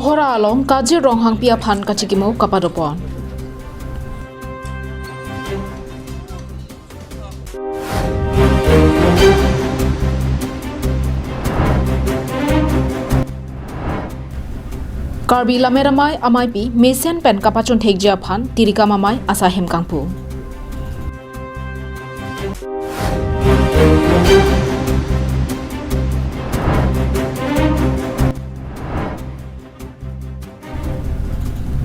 Kohora along kaji ronghang pia phan kachikimo kapadopon. Karbi lameramai amai pi mesian pen kapachon thekjia phan tirika mamai asahem kangpu.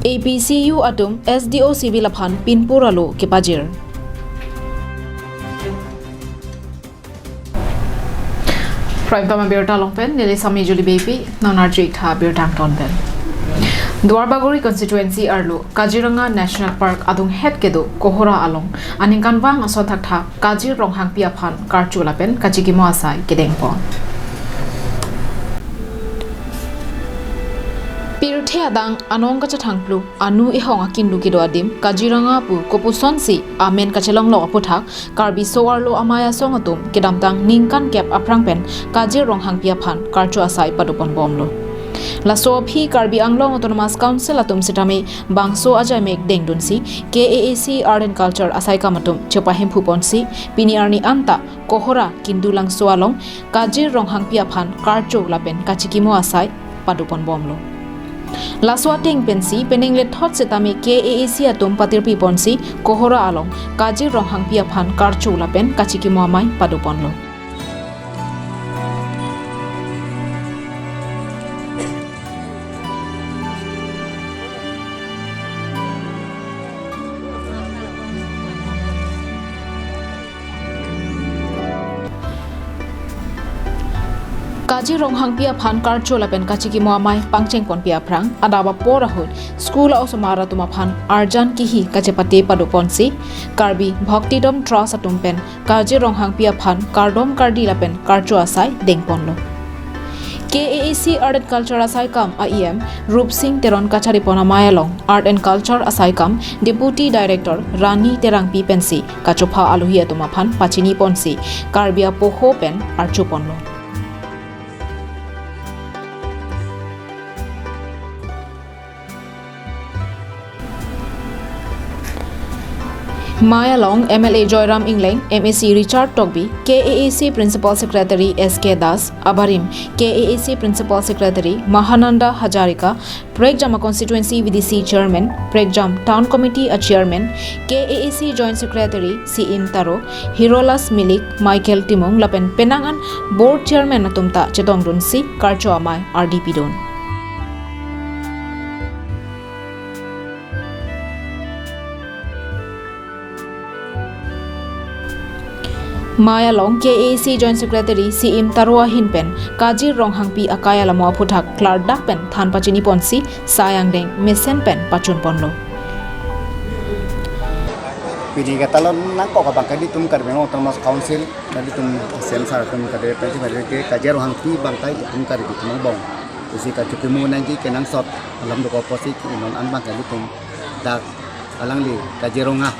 APCU atum SDO civil aphan pinpuralo kepajir. Prime Tama Berta Longpen, Nili Sami Juli Baby, Nanarjik Ha Bertang Tonpen. Dwarbaguri constituency Arlo, Kaziranga National Park Adung Het Kedo, Kohora Along, Aninkanbang Asotakha, Kazir Ronghang Piaphan, Karchulapen, Kachikimo Asai, Kedengpon. Piruthe adang anong kachatangplu anu ihong akindu kido adim Kaziranga pu kopusonsi amen kachelong lo aputhak karbi sowarlo amaya songatum kedamtang ningkan kep aprangpen Kazir Ronghang Piaphan karchu asai padupon bomlo laso phi karbi anglong autonomous council atum sitame bangso ajai mek dengdunsi KAAC art and culture asai kamatum chopahim phuponsi piniarni anta kohora kindulang soalong Kazir Ronghang Piaphan karchu lapen kachikimo asai padupon bomlo Laswa ting pensi pening le thot setami KAAC atum patir pi ponsi kohora along Kazir Ronghang Piaphan karchu lapen kachiki moamai paduponlo Kazir Ronghang Piaphan karchu lapen kachiki moamai pangcheng pon piaprang adawa porahut school osomara tumaphan arjan kihi kachepate paduponsi karbi bhaktidom trust atumpen Kazir Ronghang Piaphan kardom kardi lapen karchu asai dengponlo KAAC art and culture asai kam AEM Rup Singh Teron kachari ponamayalong art and culture asai kam deputy director Rani Terangpi pensi kachopha aluhi atumaphan pachini ponsi karbia poho pen archu ponlo Maya Long, MLA Joyram Ingling, MAC Richard Togby, KAAC Principal Secretary SK Das, Abarim, KAAC Principal Secretary Mahananda Hajarika, Pregjama Constituency VDC Chairman, Pregjam Town Committee a Chairman, KAAC Joint Secretary CM Taro, Hirolas Milik, Michael Timong Lapen Penangan, Board Chairman Natumta Chetong Dunsi, Karcho Amai, RDP Don. Maya Long KAAC Joint Secretary CM Tarua Hinpen Kazir Ronghang Pi Akaya Lamo Puthak Clark Dakpen Than Pachini Ponsi Sayang Deng Mesen Pen Pachun Ponlo Pini katalon nangko kabang kadi tum karbeng autonomous council dari tum sensar tum kade peti bade ke Kazir Ronghang Pi bangkai tum kadi tum bong isi kacukimu nanti kenang sot alam do koposi non anbang kadi tum dak alang li Kazir Ronghang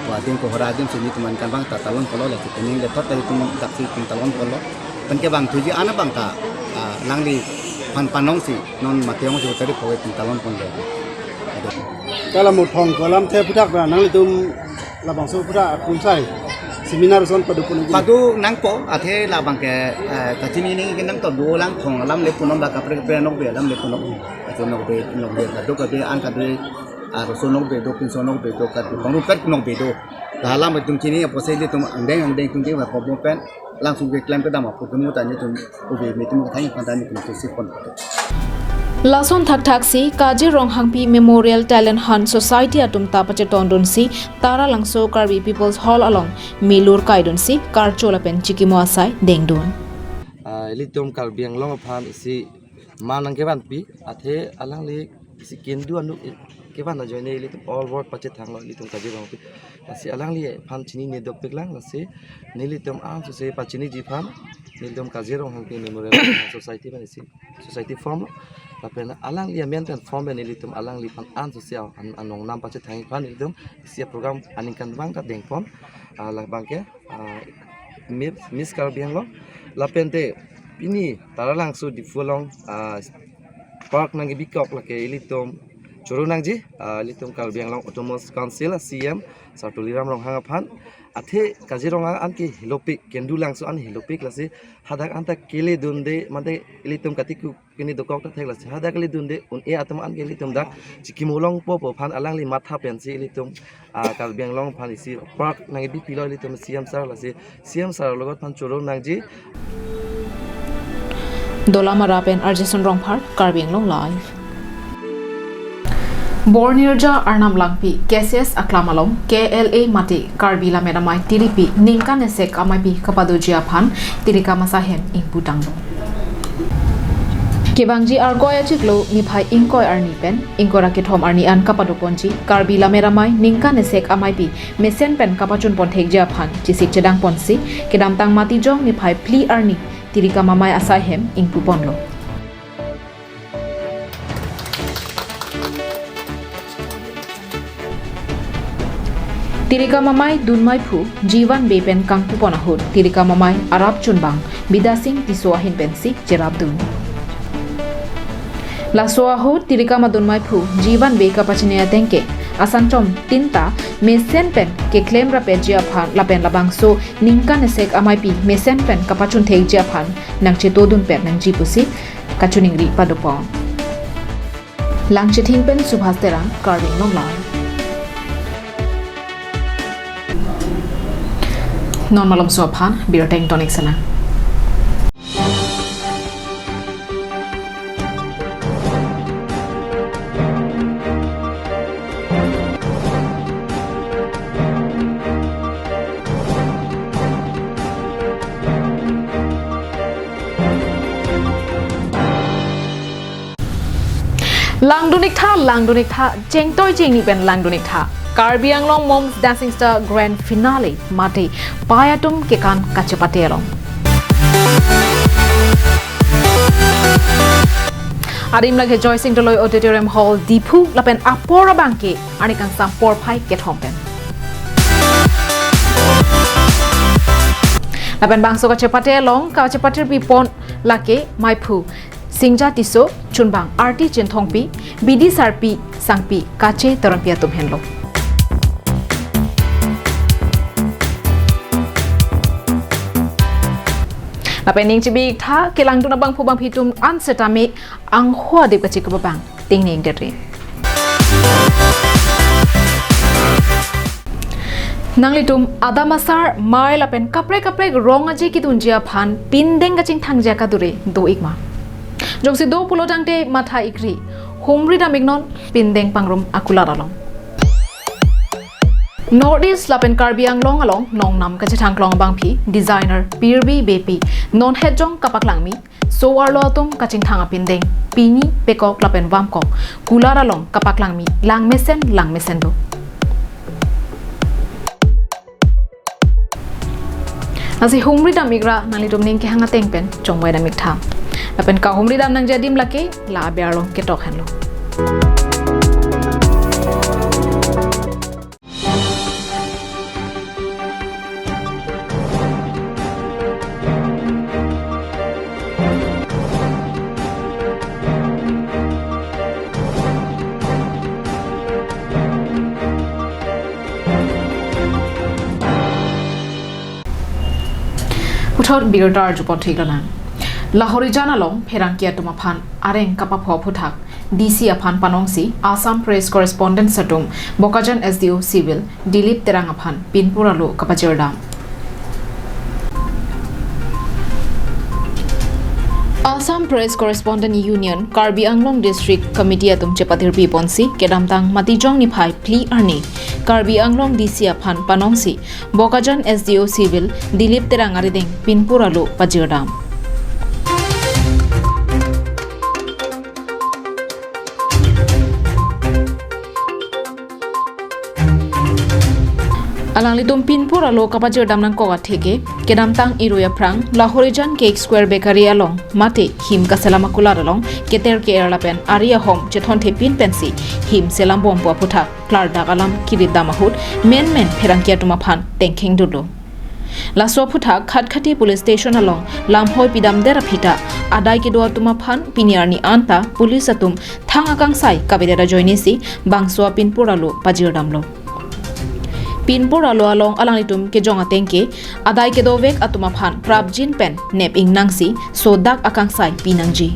Wadim kohorajim sini teman kan bang talon polo lah kita ni letot dari teman taksi talon polo penke bang tujuh anak bang ka langli panong si non matiang si tadi kowe talon polo kalau mau thong kolam teh pudak dah nang litum labang so pudak kunsai seminar son padu nangpo athe labang ke kacini ni kenang to dua lang thong lam le punom baka pre nok be lam le punom atau nok be kado kado an kado sonok bedo pin sonok bedo kat pangru kat nok bedo dalam betum cini apa saja tum andeng tum dia apa pen langsung ke klaim ke dama putemu tanya tum ubi metum katanya pantani tum sipon Lason Thak Thaksi Kazir Ronghang Pi Memorial Talent Hunt Society atum tapache tondunsi Tara Langso Karbi People's Hall along Milur Kaidunsi Karchola pen chikimo asai dengdun litum kalbiang long aphan isi manang keban pi athe alang li isi kindu anu keban na join litum all work pache thang lo litum Kazir Ronghang Pi asi alang li phan chini ne dok peklang lasi nilitum am se pachini ji phan nilitum Kazir Ronghang Pi Memorial Society ban isi society form lapen alang li maintain form ben nilitum alang li phan an social anong nam pache thang phan nilitum isi program aningkan bang ka dengpon la bangke miss kalbiang lo lapente ini tara langsung di fulong park nang bi kok lake ilitom choro nang ji ilitom Kalbiang Long Autonomous Council CM Sartuliram rong hang aphan athe Kaziranga anki hilopik kendulang so an hilopik lase hadak anta kele dunde mate ilitom katiku kini dokok ta thekla hadak kele dunde un e atam an ilitom dak chikimolong po phan alang li matha pensi ilitom Kalbiang Long phan isi park nang bi pilo ilitom CM sar lase CM sar logot phan choro nang ji Dolamara pen Arjason Rongphar Karbiang Long live Bornirja Arnam Langpi KCS Aklamalom KLA Mati Karbila Medamai Tiripi Ningkan Esek Amaipi Kapadojia Phan Tirika Masahem Ingputang Kebangji Argoya Chiklo Niphai Ingkoi Arni Pen Ingkora Kithom Arni An Kapadoponji Karbila Medamai Ningkan Esek Amaipi Mesen Pen Kapachun Ponthekja Phan Chisik Chedang Ponsi Kedamtang Mati Jong Niphai Pli Arni Tirika Mamai Asahem Ingpuponlo Tirika Mamai Dunmai Phu Jiwan Bepen Kangpupon Ahud Tirika Mamai Arab Chunbang Bidasing Tisoahin Pensi Jerab Dun Lasoa Ahud Tirika Madunmai Phu Jiwan Beka Pachinea Tenke Asanchom Tinta Mesen Pen ke claim rapejia phan lapen labang so Ningkan Esek Amaipi Mesen Pen Kapachun Thekjia Phan Nang Chetodun Pet Nang Jipusi Kachuningri Padopon Langchithing Pen Subhas Terang Karbiang Long live Non-malam suaphan, biroteng tonic sana. Langdunik tha, jeng toy jeng ni pen langdunik tha. Karbiang Long Moms Dancing Star Grand Finale Mati Payatum Kekan Kachapatelong Adim lagi Joycing Doloy Auditorium Hall Dipu Lapen Apora Bangke Anikan Sampor Pai Get Hompen Lapen Bangso Kachapatelong Kachapatel Pipon Lake Maipu Singja Tiso Chunbang Arti Chintongpi Bidi Sarpi Sangpi Kache Tarampiatum Henlo Lapening cibik tha kelang tu nabang pubang pitum ansetami ang hua dip kacik kebabang ting ning deri. Nanglitum adamasar mai lapen kapre rong aje ki tunjia phan pindeng kacing thangja kadure do ikma. Jongsi do pulo dangte matha ikri humri damignon pindeng pangrum akularalong. Northeast Lapen Karbiang Long along nong nam kacithang klong bangpi designer Pirbi Bepi non hejong kapaklangmi so arlo atum kaching thanga pindeng pini pekok lapen wamkok kulara long kapaklangmi lang mesen do Asi humri dam igra nalitum ning ke hanga tengpen chongwai damik tham lapen ka humri dam nang jadim lake la biarlo ketok henlo Uthor birotar jupot thigana Lahori jana long pherangkia tuma phan areng kapa pho phuthak DC aphan panongsi Assam Press Correspondent Satum Bokajan SDO Civil Dilip Terang aphan Pinpura lo kapajerdam Assam Press Correspondent Union Karbiang Long District Committee atum chepatir pi ponsi kedamtang matijong ni phai pli arni Karbiang Long DC aphan panongsi Bokajan SDO Civil Dilip Terang arideng Pinpura lo pajerdam Alang litum Pinpur alo kapajir damnang koga theke kedam tang iruya prang Lahorijan Cake Square Bakery along mate him kaselama kular along keter ke erlapen aria hom chethon the pin pensi him selam bom po putha klar dagalam kirit damahut men pherangkia tuma phan tengkheng dulo Laso putha khatkhati police station along lamhoi pidam dera phita adai ke do tuma phan piniar ni anta police atum thang akang sai kabedera joini si bangso pinpuralo pajirdamlo pinpur alo along alanglitum ke jonga tengke adai ke dovek atuma phan prabjin pen nep ing nangsi so dak akang sai pinangji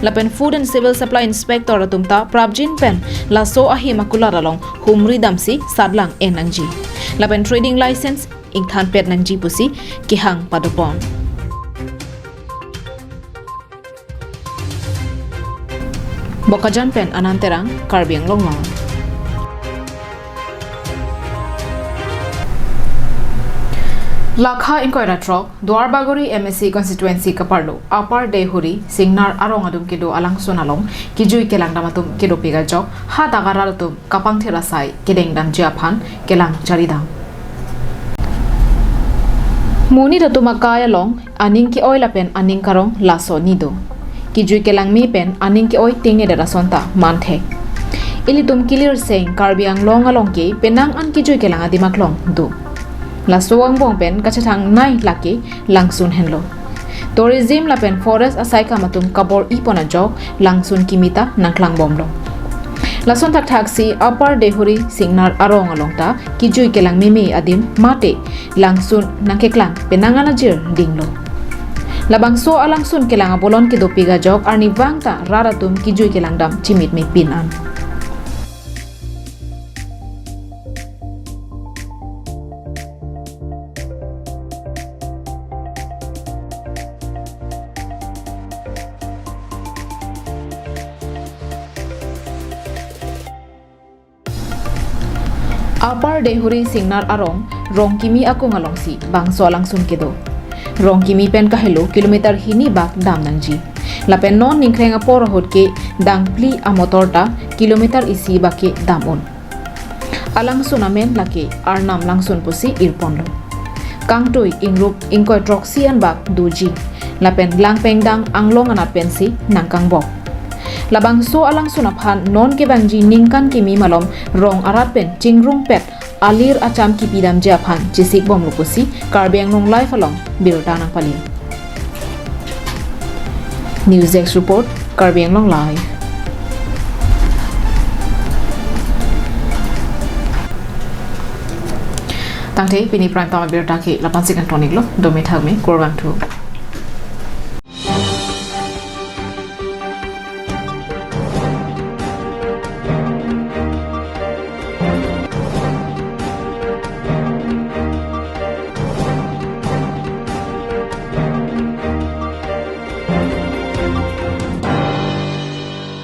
lapen food and civil supply inspector atumta prabjin pen la so ahi makula along humri damsi sadlang enangji lapen trading license ing than pet nangji pusi kihang padopon bokajan pen ananterang karbiang longmang Lakha inquiry trok Dwarbagori MSC constituency kaparlo upper dehuri singnar arong adum kedo alang sonalong kijui kelang damatum kedo pega jok ha dagaralatum kapang therasai kedeng dam japhan kelang charidam Muni datuma kaya long aning ki oil pen aning karong laso nido kijui kelang mi pen aning ki oi tingne dara sonta manthe ilitum clear saying karbiang long along ke penang an kijui kelang adimak long do la soang bong pen kachatang nai laki langsun henlo tourism la pen forest asai kamatum kabor ipona jok langsun kimita nangklang bomlo la son tak taxi upper dehuri singnar arong alongta kijui kelang mimi adim mate langsun nangkeklang penangana jir dinglo labangso alangsun kelang abolon ke dopiga jok arni bangta raratum kijui kelang dam chimit me pinan Upper dehuri singnar arong rong kimi akong alongsi bangso alangsun kedo rong kimi pen kahelo kilometer hini bak dam nangji lapen non ningkrenga porohot ke dangpli a motorta kilometer isi bake damon alangsun amen lake arnam langsun pusi irponlo kangtoi ingrup ingkoi troksi an bak duji lapen langpeng dang anglong anat pensi nangkang bok labangso alang sunaphan non ke bangji ningkan kimi malom rong arat pen chingrung pet alir acham ki pidam japhan jisik bom lupusi karbiang long life along birta nang pali News X report karbiang long live tangte pini prime time birta ki lapan sikan tonik lo domi thagme korban thu